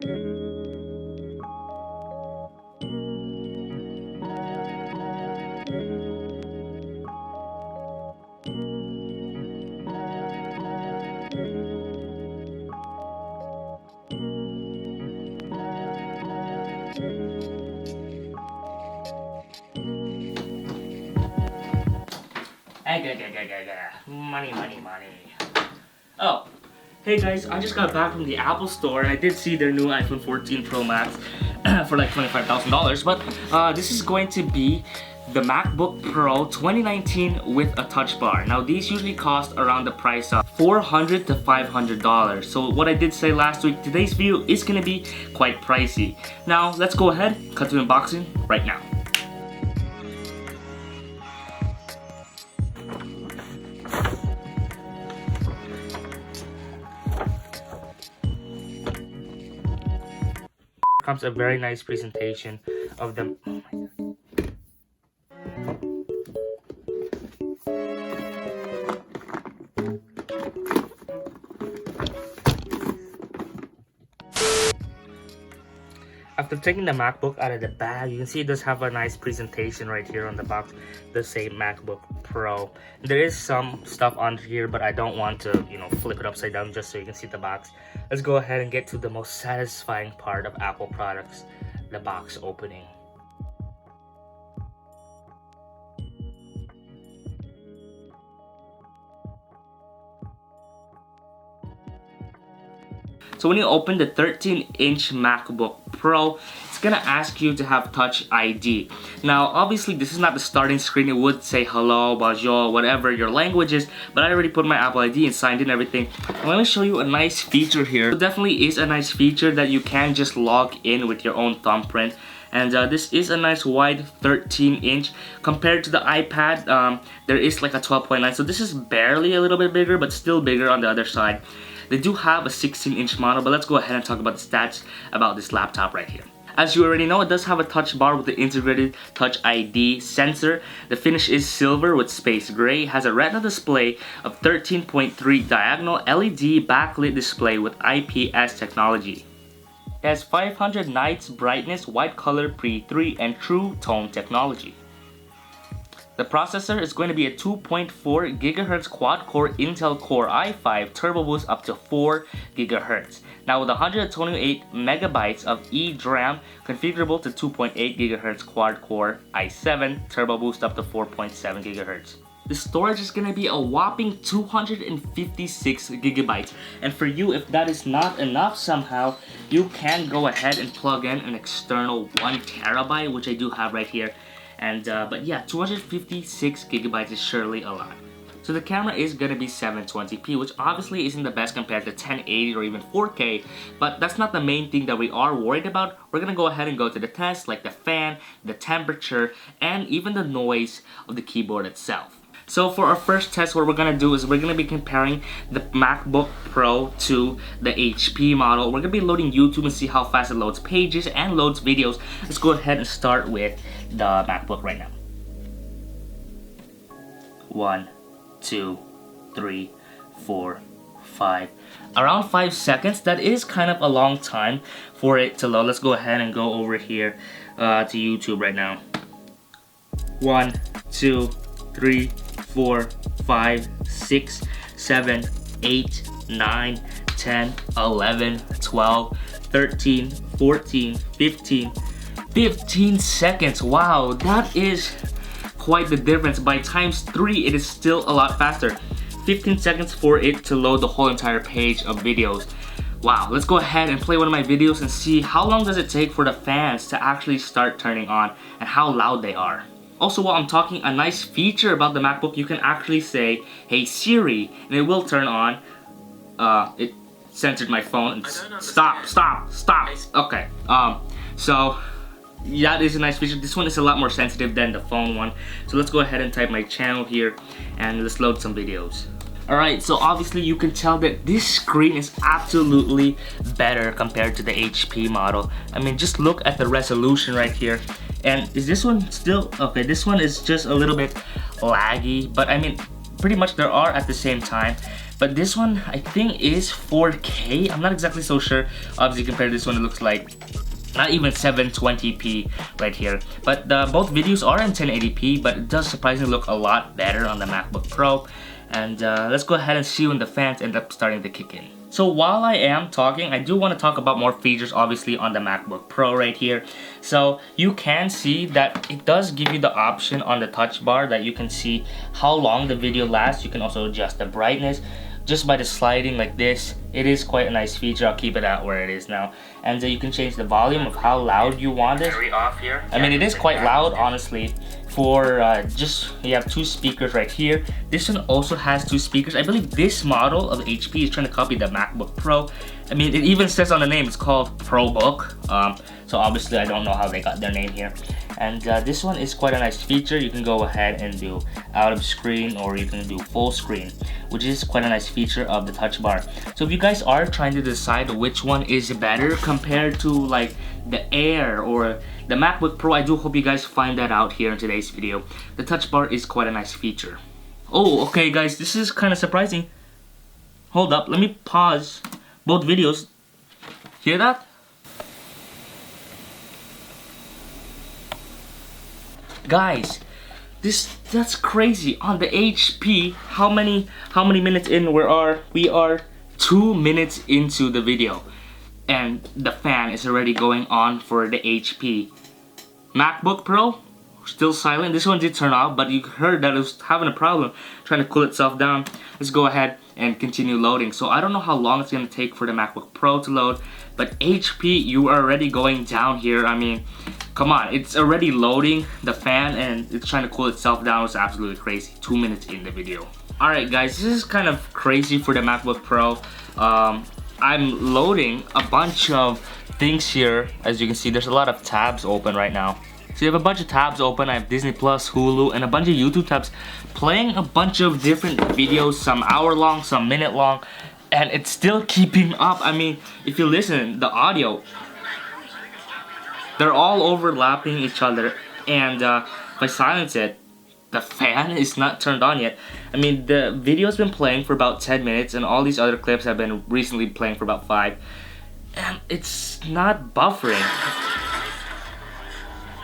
Money. Oh, hey guys, I just got back from the Apple store and I did see their new iPhone 14 Pro Max for like $25,000, but this is going to be the MacBook Pro 2019 with a touch bar. Now these usually cost around the price of $400 to $500. So what I did say last week, today's video is going to be quite pricey. Now let's go ahead, cut to unboxing right now. Comes a very nice presentation of them. Oh my god. After taking the MacBook out of the bag, you can see it does have a nice presentation right here on the box. The same MacBook Pro. There is some stuff on here, but I don't want to, flip it upside down just so you can see the box. Let's go ahead and get to the most satisfying part of Apple products, the box opening. So when you open the 13-inch MacBook Pro, it's gonna ask you to have Touch ID. Now, obviously, this is not the starting screen. It would say hello, bonjour, whatever your language is, but I already put my Apple ID and signed in everything. I'm gonna show you a nice feature here. It definitely is a nice feature that you can just log in with your own thumbprint. And this is a nice wide 13-inch. Compared to the iPad, there is like a 12.9, so this is barely a little bit bigger, but still bigger on the other side. They do have a 16-inch model, but let's go ahead and talk about the stats about this laptop right here. As you already know, it does have a touch bar with the integrated Touch ID sensor. The finish is silver with space gray. It has a Retina display of 13.3 diagonal LED backlit display with IPS technology. It has 500 nits brightness, white color pre-3, and true tone technology. The processor is going to be a 2.4 GHz quad-core Intel Core i5 Turbo Boost up to 4 GHz. Now with 128 MB of eDRAM, configurable to 2.8 GHz quad-core i7 Turbo Boost up to 4.7 GHz. The storage is going to be a whopping 256 GB. And for you, if that is not enough somehow, you can go ahead and plug in an external 1 TB, which I do have right here. And but yeah, 256 GB is surely a lot. So the camera is gonna be 720p, which obviously isn't the best compared to 1080 or even 4K, but that's not the main thing that we are worried about. We're gonna go ahead and go to the tests like the fan, the temperature, and even the noise of the keyboard itself. So for our first test, what we're gonna do is we're gonna be comparing the MacBook Pro to the HP model. We're gonna be loading YouTube and see how fast it loads pages and loads videos. Let's go ahead and start with the MacBook right now. 1, 2, 3, 4, 5. Around 5 seconds. That is kind of a long time for it to load. Let's go ahead and go over here to YouTube right now. 1, 2, 3, 4, 5, 6, 7, 8, 9, 10, 11, 12, 13, 14, 15. 15 seconds. Wow, that is quite the difference. By times 3, it is still a lot faster. 15 seconds for it to load the whole entire page of videos. Wow, let's go ahead and play one of my videos and see how long does it take for the fans to actually start turning on and how loud they are. Also, while I'm talking, a nice feature about the MacBook, you can actually say, "Hey Siri," and it will turn on. It censored my phone. And stop. Okay. So that is a nice feature. This one is a lot more sensitive than the phone one. So let's go ahead and type my channel here and let's load some videos. Alright, so obviously you can tell that this screen is absolutely better compared to the HP model. I mean, just look at the resolution right here. And is this one still okay? This one is just a little bit laggy, but I mean, pretty much they are at the same time. but this one I think is 4K. I'm not exactly so sure. Obviously compared to this one, it looks like not even 720p right here, but both videos are in 1080p, but it does surprisingly look a lot better on the MacBook Pro. And let's go ahead and see when the fans end up starting to kick in. So while I am talking, I do want to talk about more features obviously on the MacBook Pro right here. So you can see that it does give you the option on the touch bar that you can see how long the video lasts. You can also adjust the brightness just by the sliding like this. It is quite a nice feature. I'll keep it out where it is now. And you can change the volume of how loud you want it. Off here. I mean, it is quite loud, honestly. For you have two speakers right here. This one also has two speakers. I believe this model of HP is trying to copy the MacBook Pro. I mean, it even says on the name, it's called ProBook. So obviously I don't know how they got their name here. And this one is quite a nice feature. You can go ahead and do out of screen, or you can do full screen, which is quite a nice feature of the touch bar. So if you guys are trying to decide which one is better compared to like the Air or the MacBook Pro, I do hope you guys find that out here in today's video. The touch bar is quite a nice feature. Oh, okay guys, this is kind of surprising. Hold up, let me pause both videos. Hear that? Guys, that's crazy. On the HP, how many minutes in we are 2 minutes into the video, and the fan is already going on for the HP. MacBook Pro still silent. This one did turn off, but you heard that it was having a problem trying to cool itself down. Let's go ahead and continue loading. So I don't know how long it's gonna take for the MacBook Pro to load, but HP, you are already going down here. I mean, come on, it's already loading the fan and it's trying to cool itself down. It's absolutely crazy. 2 minutes in the video. Alright guys, this is kind of crazy for the MacBook Pro. I'm loading a bunch of things here. As you can see, there's a lot of tabs open right now. So you have a bunch of tabs open. I have Disney Plus, Hulu, and a bunch of YouTube tabs playing a bunch of different videos, some hour long, some minute long, and it's still keeping up. I mean, if you listen, the audio, they're all overlapping each other, and if I silence it, the fan is not turned on yet. I mean, the video's been playing for about 10 minutes, and all these other clips have been recently playing for about 5, and it's not buffering.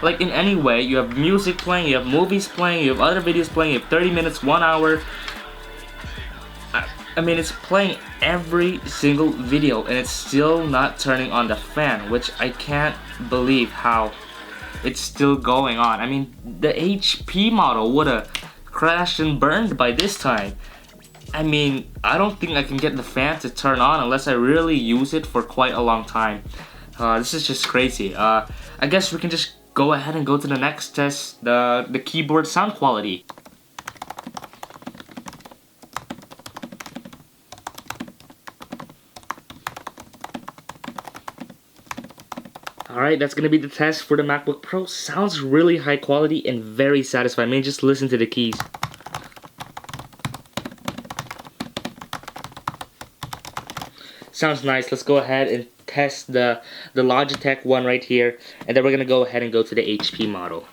Like in any way, you have music playing, you have movies playing, you have other videos playing, you have 30 minutes, 1 hour. I mean, it's playing every single video and it's still not turning on the fan, which I can't believe how it's still going on. I mean, the HP model would have crashed and burned by this time. I mean, I don't think I can get the fan to turn on unless I really use it for quite a long time. This is just crazy. I guess we can just go ahead and go to the next test, the keyboard sound quality. Alright, that's gonna be the test for the MacBook Pro. Sounds really high quality and very satisfying. I mean, just listen to the keys. Sounds nice. Let's go ahead and test the Logitech one right here, and then we're gonna go ahead and go to the HP model.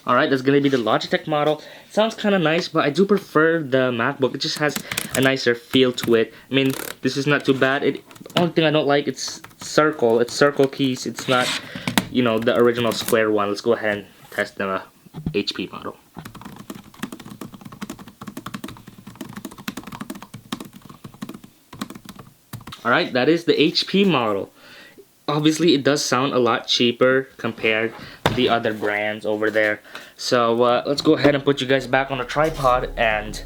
Alright, that's gonna be the Logitech model. Sounds kind of nice, but I do prefer the MacBook. It just has a nicer feel to it. I mean, this is not too bad. Only thing I don't like, it's circle keys. It's not, you know, the original square one. Let's go ahead and test the HP model. Alright, that is the HP model. Obviously, it does sound a lot cheaper compared to the other brands over there. So, let's go ahead and put you guys back on the tripod and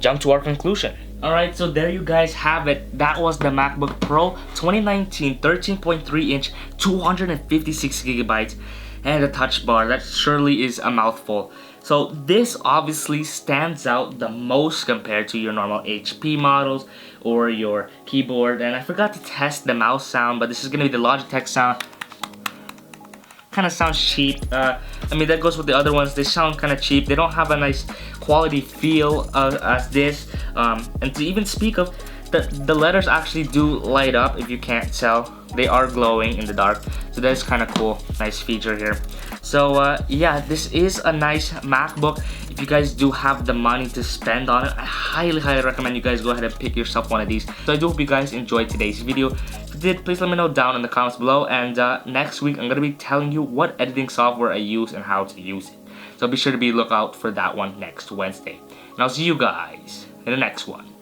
jump to our conclusion. Alright, so there you guys have it. That was the MacBook Pro 2019 13.3 inch 256 gigabytes and the touch bar. That surely is a mouthful. So this obviously stands out the most compared to your normal HP models or your keyboard. And I forgot to test the mouse sound, but this is gonna be the Logitech sound. Kind of sounds cheap. I mean, that goes with the other ones. They sound kind of cheap. They don't have a nice quality feel as this. And to even speak of, the letters actually do light up if you can't tell they are glowing in the dark, so that is kind of cool. Nice feature here. So yeah, this is a nice MacBook. If you guys do have the money to spend on it, I highly recommend you guys go ahead and pick yourself one of these. So I do hope you guys enjoyed today's video. If you did, please let me know down in the comments below, and next week I'm gonna be telling you what editing software I use and how to use it. So be sure to be lookout for that one next Wednesday. And I'll see you guys in the next one.